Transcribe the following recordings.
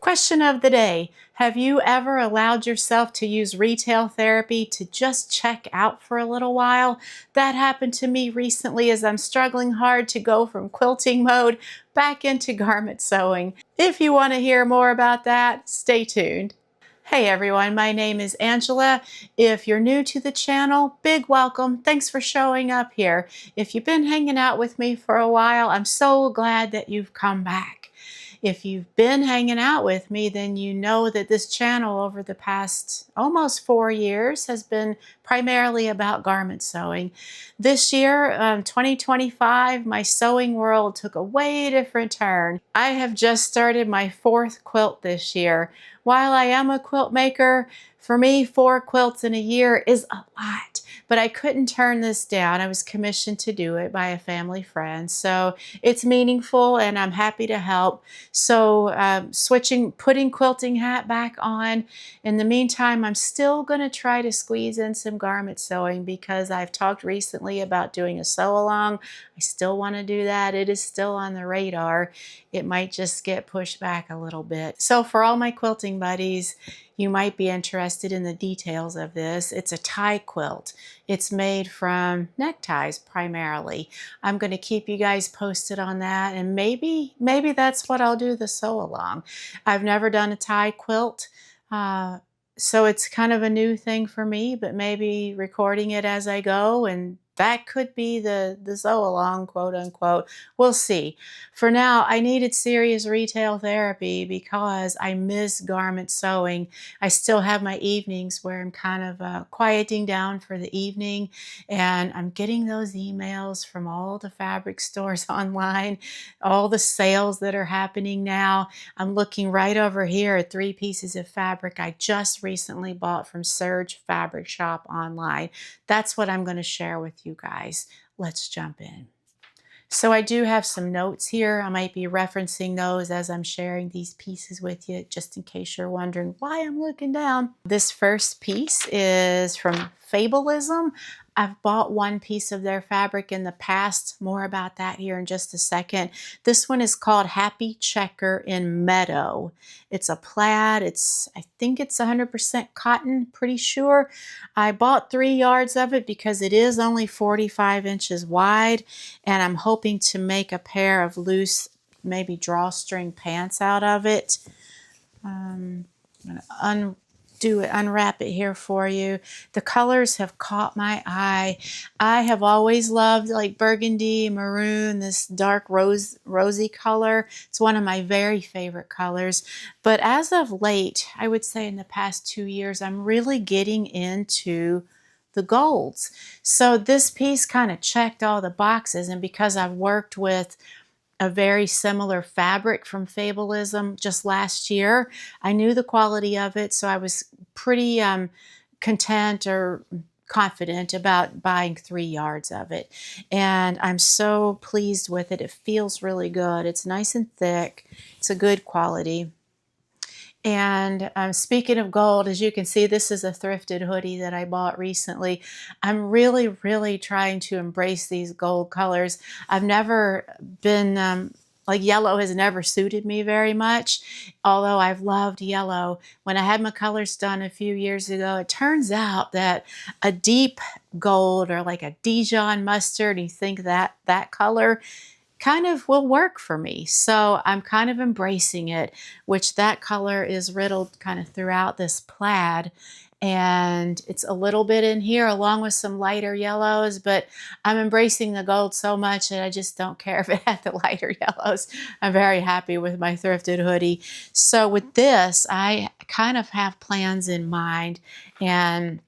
Question of the day. Have you ever allowed yourself to use retail therapy to just check out for a little while? That happened to me recently as I'm struggling hard to go from quilting mode back into garment sewing. If you want to hear more about that, stay tuned. Hey everyone, my name is Angela. If you're new to the channel, big welcome. Thanks for showing up here. If you've been hanging out with me for a while, I'm so glad that you've come back. If you've been hanging out with me, then you know that this channel over the past almost 4 years has been primarily about garment sewing. This year, 2025, my sewing world took a way different turn. I have just started my 4th quilt this year. While I am a quilt maker, for me, 4 quilts in a year is a lot, but I couldn't turn this down. I was commissioned to do it by a family friend, so it's meaningful and I'm happy to help. So putting quilting hat back on. In the meantime, I'm still going to try to squeeze in some garment sewing because I've talked recently about doing a sew along. I still want to do that. It is still on the radar. It might just get pushed back a little bit. So for all my quilting buddies, you might be interested in the details of this. It's a tie quilt. It's made from neckties primarily. I'm going to keep you guys posted on that, and maybe that's what I'll do the sew along. I've never done a tie quilt, so it's kind of a new thing for me, but maybe recording it as I go, and that could be the sew along, quote unquote. We'll see. For now, I needed serious retail therapy because I miss garment sewing. I still have my evenings where I'm kind of quieting down for the evening, and I'm getting those emails from all the fabric stores online, all the sales that are happening now. I'm looking right over here at 3 pieces of fabric I just recently bought from Surge Fabric Shop online. That's what I'm going to share with you guys. Let's jump in. So I do have some notes here. I might be referencing those as I'm sharing these pieces with you, just in case you're wondering why I'm looking down. This first piece is from Fableism. I've bought 1 piece of their fabric in the past. More about that here in just a second. This one is called Happy Checker in Meadow. It's a plaid. I think it's 100% cotton, pretty sure. I bought 3 yards of it because it is only 45 inches wide, and I'm hoping to make a pair of loose, maybe drawstring pants out of it. I'm going to unwrap it here for you. The colors have caught my eye. I have always loved like burgundy, maroon, this dark rosy color. It's one of my very favorite colors. But as of late, I would say in the past 2 years, I'm really getting into the golds. So this piece kind of checked all the boxes, and because I've worked with a very similar fabric from Fableism just last year, I knew the quality of it, so I was pretty content or confident about buying 3 yards of it. And I'm so pleased with it. It feels really good. It's nice and thick. It's a good quality. And speaking of gold, as you can see, this is a thrifted hoodie that I bought recently. I'm really trying to embrace these gold colors. I've never been, like yellow has never suited me very much, although I've loved yellow. When I had my colors done a few years ago, it turns out that a deep gold or like a Dijon mustard, you think that color kind of will work for me. So I'm kind of embracing it, which that color is riddled kind of throughout this plaid. And it's a little bit in here along with some lighter yellows, but I'm embracing the gold so much that I just don't care if it had the lighter yellows. I'm very happy with my thrifted hoodie. So with this, I kind of have plans in mind, and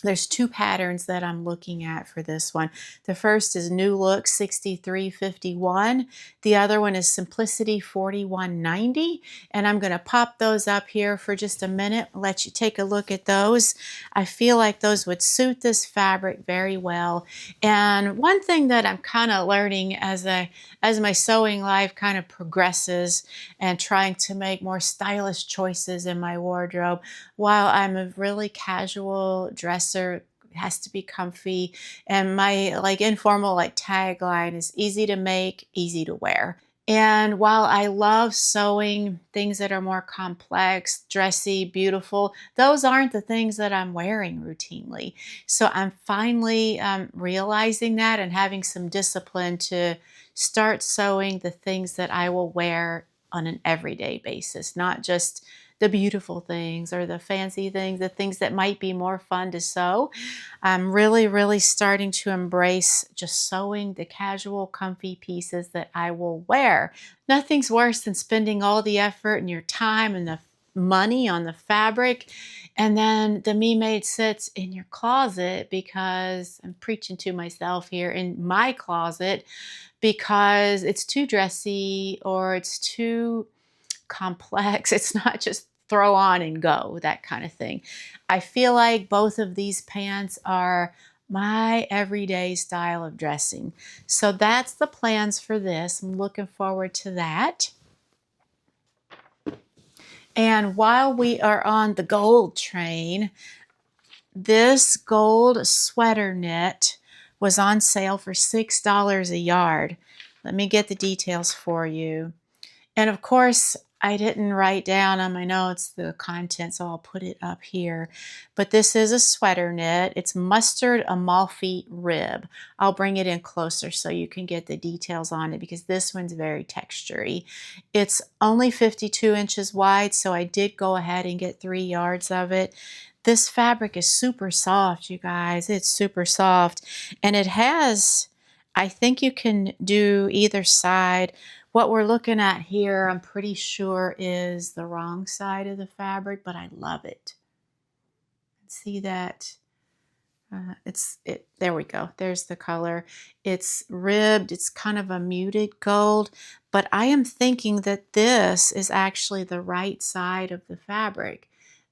there's 2 patterns that I'm looking at for this one. The first is New Look 6351. The other one is Simplicity 4190. And I'm going to pop those up here for just a minute, let you take a look at those. I feel like those would suit this fabric very well. And one thing that I'm kind of learning as my sewing life kind of progresses and trying to make more stylish choices in my wardrobe, while I'm a really casual dresser, it has to be comfy, and my like informal like tagline is easy to make, easy to wear. And while I love sewing things that are more complex, dressy, beautiful, those aren't the things that I'm wearing routinely. So I'm finally realizing that and having some discipline to start sewing the things that I will wear on an everyday basis, not just the beautiful things or the fancy things, the things that might be more fun to sew. I'm really, really starting to embrace just sewing the casual, comfy pieces that I will wear. Nothing's worse than spending all the effort and your time and the money on the fabric, and then the Me Made sits in your closet because I'm preaching to myself here in my closet because it's too dressy or it's too complex. It's not just throw on and go, that kind of thing. I feel like both of these pants are my everyday style of dressing. So that's the plans for this. I'm looking forward to that. And while we are on the gold train, this gold sweater knit was on sale for $6 a yard. Let me get the details for you. And of course, I didn't write down on my notes the content, so I'll put it up here. But this is a sweater knit. It's mustard Amalfi rib. I'll bring it in closer so you can get the details on it because this one's very textury. It's only 52 inches wide, so I did go ahead and get 3 yards of it. This fabric is super soft, you guys. It's super soft. And it has, I think you can do either side. What we're looking at here, I'm pretty sure is the wrong side of the fabric, but I love it. See that? There we go. There's the color. It's ribbed. It's kind of a muted gold, but I am thinking that this is actually the right side of the fabric.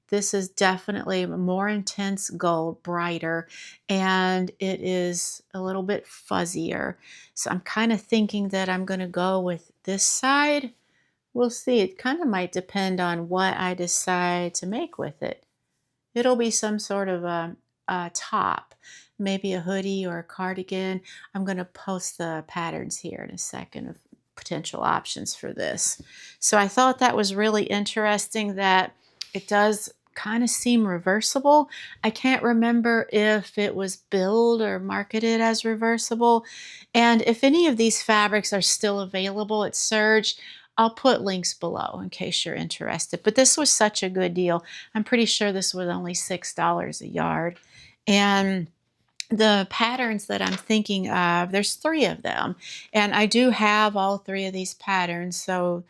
This is definitely a more intense gold, brighter, and it is a little bit fuzzier. So I'm kind of thinking that I'm going to go with this side. We'll see. It kind of might depend on what I decide to make with it. It'll be some sort of a top, maybe a hoodie or a cardigan. I'm going to post the patterns here in a second of potential options for this. So I thought that was really interesting that it does kind of seem reversible. I can't remember if it was billed or marketed as reversible. And if any of these fabrics are still available at Surge, I'll put links below in case you're interested. But this was such a good deal. I'm pretty sure this was only $6 a yard. And the patterns that I'm thinking of, there's 3 of them. And I do have all 3 of these patterns. So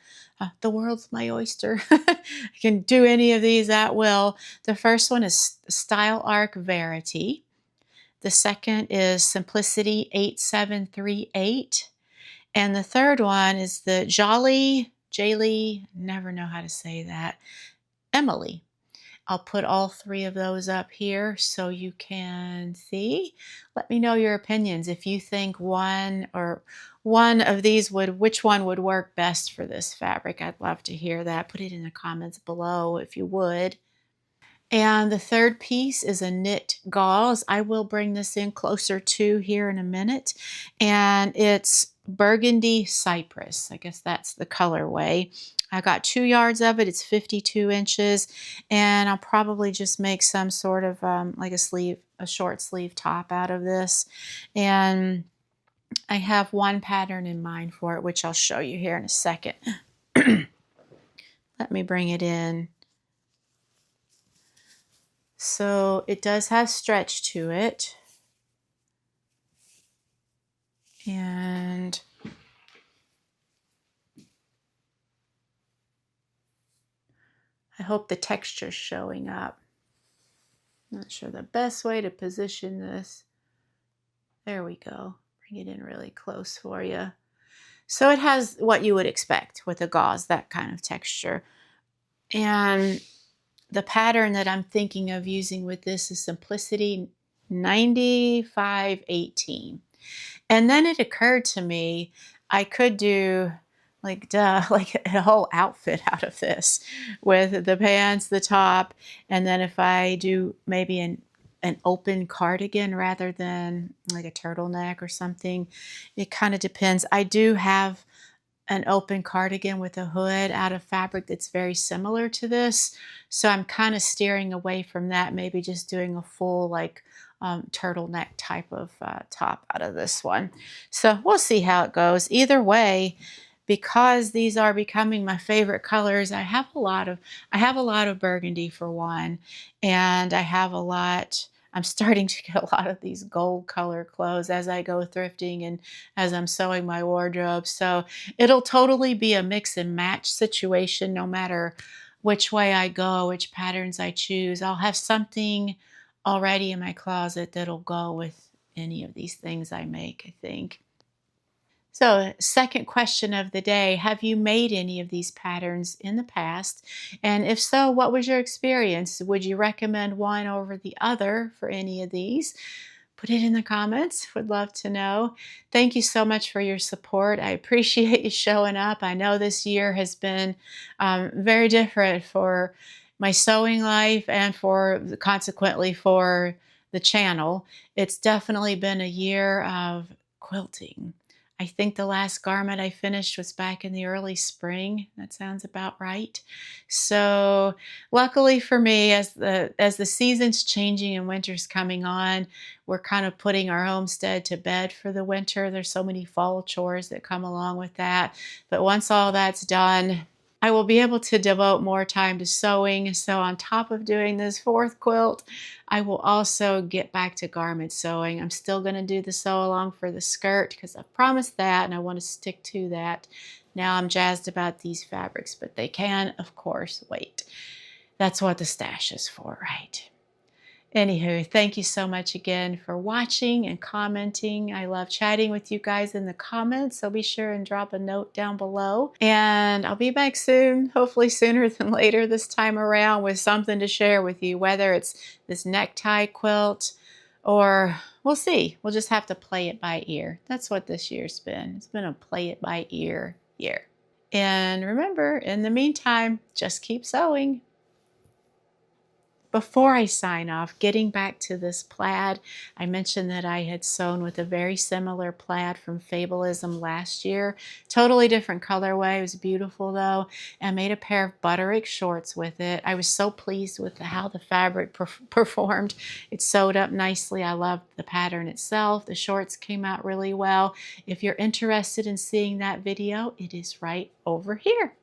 the world's my oyster. I can do any of these at will. The first one is Style Arc Verity. The second is Simplicity 8738. And the third one is the Jalie, never know how to say that, Emilie. I'll put all 3 of those up here so you can see. Let me know your opinions. If you think one of these which one would work best for this fabric. I'd love to hear that. Put it in the comments below if you would. And the third piece is a knit gauze. I will bring this in closer to here in a minute. And it's Burgundy Cypress. I guess that's the colorway. I got 2 yards of it. It's 52 inches. And I'll probably just make some sort of like a short sleeve top out of this. And I have one pattern in mind for it, which I'll show you here in a second. Let me bring it in. So it does have stretch to it. And I hope the texture's showing up. Not sure the best way to position this. There we go. Bring it in really close for you. So it has what you would expect with a gauze, that kind of texture. And the pattern that I'm thinking of using with this is Simplicity 9518. And then it occurred to me I could do like a whole outfit out of this with the pants, the top, and then if I do maybe an open cardigan rather than like a turtleneck or something, it kind of depends. I do have an open cardigan with a hood out of fabric that's very similar to this. So I'm kind of steering away from that, maybe just doing a full like turtleneck type of top out of this one. So we'll see how it goes. Either way, because these are becoming my favorite colors, I have a lot of burgundy for one, and I'm starting to get a lot of these gold color clothes as I go thrifting and as I'm sewing my wardrobe. So it'll totally be a mix and match situation no matter which way I go, which patterns I choose. I'll have something already in my closet that'll go with any of these things I make, I think. So, second question of the day, have you made any of these patterns in the past? And if so, what was your experience? Would you recommend one over the other for any of these? Put it in the comments. Would love to know. Thank you so much for your support. I appreciate you showing up. I know this year has been very different for my sewing life and consequently for the channel. It's definitely been a year of quilting. I think the last garment I finished was back in the early spring. That sounds about right. So luckily for me, as the season's changing and winter's coming on, we're kind of putting our homestead to bed for the winter. There's so many fall chores that come along with that. But once all that's done, I will be able to devote more time to sewing. So on top of doing this fourth quilt, I will also get back to garment sewing. I'm still going to do the sew along for the skirt because I promised that and I want to stick to that. Now I'm jazzed about these fabrics, but they can, of course, wait. That's what the stash is for, right? Anywho, thank you so much again for watching and commenting. I love chatting with you guys in the comments, so be sure and drop a note down below. And I'll be back soon, hopefully sooner than later this time around, with something to share with you, whether it's this necktie quilt or we'll see. We'll just have to play it by ear. That's what this year's been. It's been a play it by ear year. And remember, in the meantime, just keep sewing. Before I sign off, getting back to this plaid, I mentioned that I had sewn with a very similar plaid from Fableism last year. Totally different colorway. It was beautiful though. And I made a pair of butterick shorts with it. I was so pleased with how the fabric performed. It sewed up nicely. I loved the pattern itself. The shorts came out really well. If you're interested in seeing that video, it is right over here.